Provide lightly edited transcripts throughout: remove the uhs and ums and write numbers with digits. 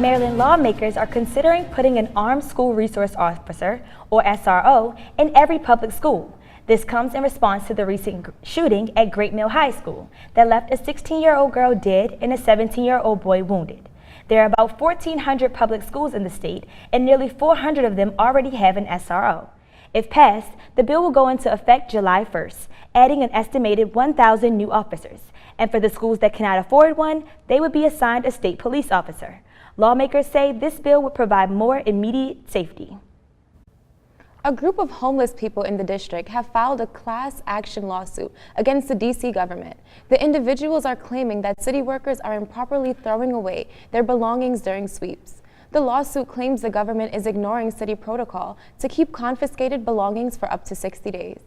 Maryland lawmakers are considering putting an armed school resource officer, or SRO, in every public school. This comes in response to the recent shooting at Great Mill High School that left a 16-year-old girl dead and a 17-year-old boy wounded. There are about 1,400 public schools in the state, and nearly 400 of them already have an SRO. If passed, the bill will go into effect July 1st, adding an estimated 1,000 new officers. And for the schools that cannot afford one, they would be assigned a state police officer. Lawmakers say this bill would provide more immediate safety. A group of homeless people in the district have filed a class action lawsuit against the D.C. government. The individuals are claiming that city workers are improperly throwing away their belongings during sweeps. The lawsuit claims the government is ignoring city protocol to keep confiscated belongings for up to 60 days.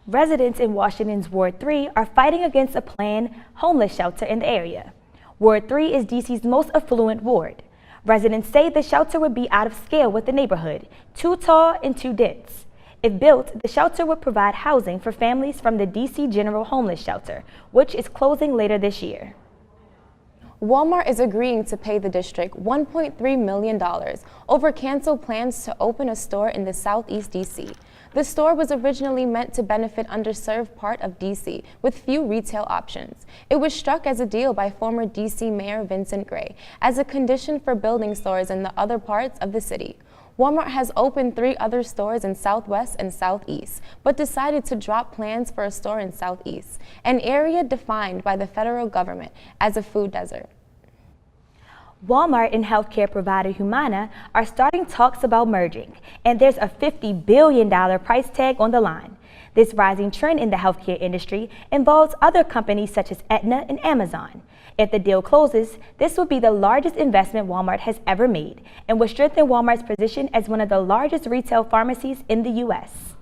Residents in Washington's Ward 3 are fighting against a planned homeless shelter in the area. Ward 3 is D.C.'s most affluent ward. Residents say the shelter would be out of scale with the neighborhood, too tall and too dense. If built, the shelter would provide housing for families from the D.C. General Homeless Shelter, which is closing later this year. Walmart is agreeing to pay the district $1.3 million over canceled plans to open a store in the Southeast D.C. The store was originally meant to benefit underserved part of D.C. with few retail options. It was struck as a deal by former D.C. Mayor Vincent Gray as a condition for building stores in the other parts of the city. Walmart has opened 3 other stores in Southwest and Southeast, but decided to drop plans for a store in Southeast, an area defined by the federal government as a food desert. Walmart and healthcare provider Humana are starting talks about merging, and there's a $50 billion price tag on the line. This rising trend in the healthcare industry involves other companies such as Aetna and Amazon. If the deal closes, this will be the largest investment Walmart has ever made and will strengthen Walmart's position as one of the largest retail pharmacies in the U.S.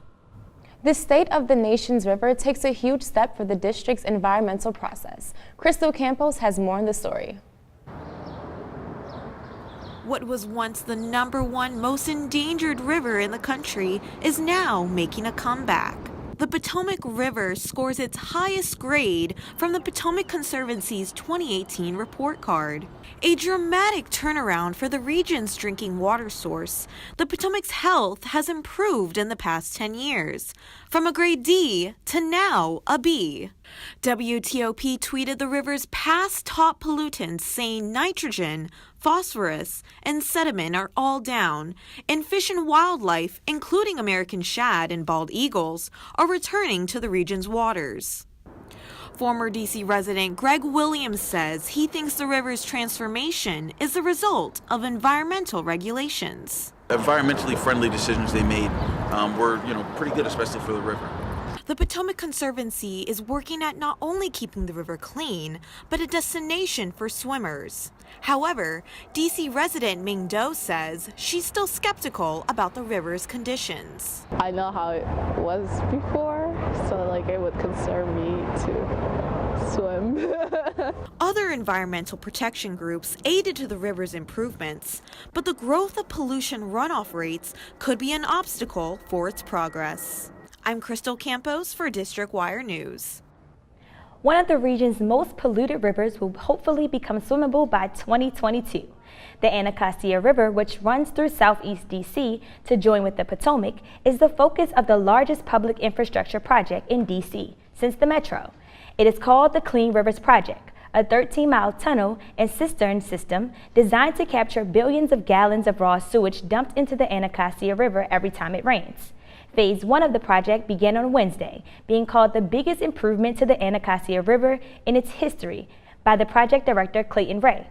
The state of the nation's river takes a huge step for the district's environmental process. Crystal Campos has more on the story. What was once the #1 most endangered river in the country is now making a comeback. The Potomac River scores its highest grade from the Potomac Conservancy's 2018 report card. A dramatic turnaround for the region's drinking water source. The Potomac's health has improved in the past 10 years, from a grade D to now a B. WTOP tweeted the river's past top pollutants, saying nitrogen, phosphorus, and sediment are all down, and fish and wildlife, including American shad and bald eagles, are returning to the region's waters. Former D.C. resident Greg Williams says he thinks the river's transformation is the result of environmental regulations. Environmentally friendly decisions they made were, pretty good, especially for the river. The Potomac Conservancy is working at not only keeping the river clean, but a destination for swimmers. However, D.C. resident Ming Do says she's still skeptical about the river's conditions. I know how it was before, so it would concern me to swim. Other environmental protection groups aided to the river's improvements, but the growth of pollution runoff rates could be an obstacle for its progress. I'm Crystal Campos for District Wire News. One of the region's most polluted rivers will hopefully become swimmable by 2022. The Anacostia River, which runs through Southeast D.C. to join with the Potomac, is the focus of the largest public infrastructure project in D.C. since the Metro. It is called the Clean Rivers Project, a 13-mile tunnel and cistern system designed to capture billions of gallons of raw sewage dumped into the Anacostia River every time it rains. Phase 1 of the project began on Wednesday, being called the biggest improvement to the Anacostia River in its history by the project director Clayton Ray.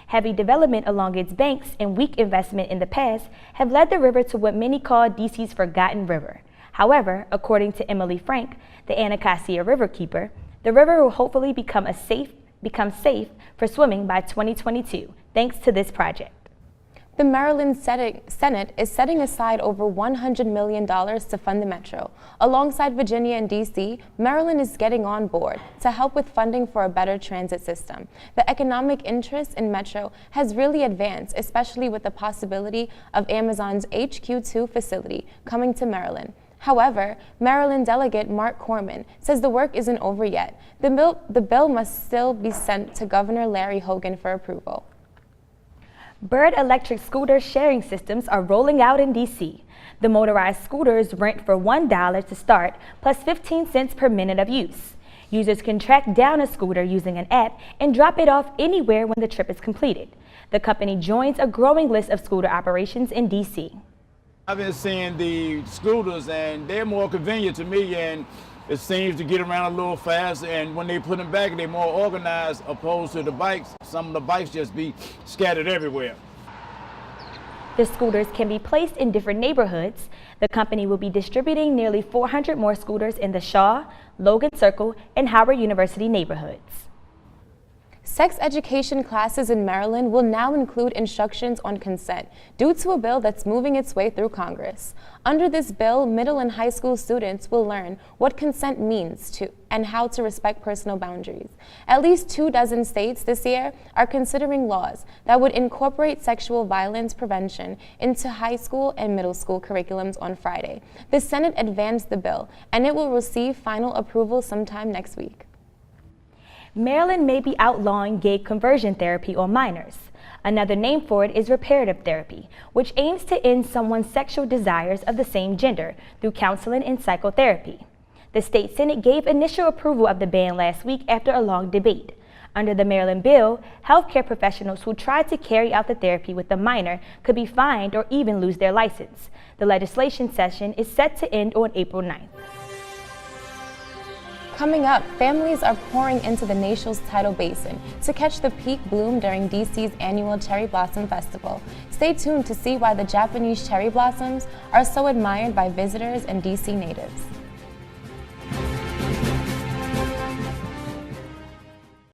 Heavy development along its banks and weak investment in the past have led the river to what many call DC's forgotten river. However, according to Emily Frank, the Anacostia Riverkeeper, the river will hopefully become safe for swimming by 2022, thanks to this project. The Maryland Senate is setting aside over $100 million to fund the Metro. Alongside Virginia and D.C., Maryland is getting on board to help with funding for a better transit system. The economic interest in Metro has really advanced, especially with the possibility of Amazon's HQ2 facility coming to Maryland. However, Maryland Delegate Mark Corman says the work isn't over yet. The bill must still be sent to Governor Larry Hogan for approval. Bird electric scooter sharing systems are rolling out in DC. The motorized scooters rent for $1 to start, plus 15 cents per minute of use. Users can track down a scooter using an app and drop it off anywhere when the trip is completed. The company joins a growing list of scooter operations in DC. I've been seeing the scooters and they're more convenient to me, and it seems to get around a little faster, and when they put them back, they're more organized opposed to the bikes. Some of the bikes just be scattered everywhere. The scooters can be placed in different neighborhoods. The company will be distributing nearly 400 more scooters in the Shaw, Logan Circle, and Howard University neighborhoods. Sex education classes in Maryland will now include instructions on consent due to a bill that's moving its way through Congress. Under this bill, middle and high school students will learn what consent means and how to respect personal boundaries. At least 24 states this year are considering laws that would incorporate sexual violence prevention into high school and middle school curriculums on Friday. The Senate advanced the bill, and it will receive final approval sometime next week. Maryland may be outlawing gay conversion therapy on minors. Another name for it is reparative therapy, which aims to end someone's sexual desires of the same gender through counseling and psychotherapy. The state Senate gave initial approval of the ban last week after a long debate. Under the Maryland bill, healthcare professionals who try to carry out the therapy with a minor could be fined or even lose their license. The legislation session is set to end on April 9th. Coming up, families are pouring into the Neches Tidal Basin to catch the peak bloom during DC's annual Cherry Blossom Festival. Stay tuned to see why the Japanese cherry blossoms are so admired by visitors and DC natives.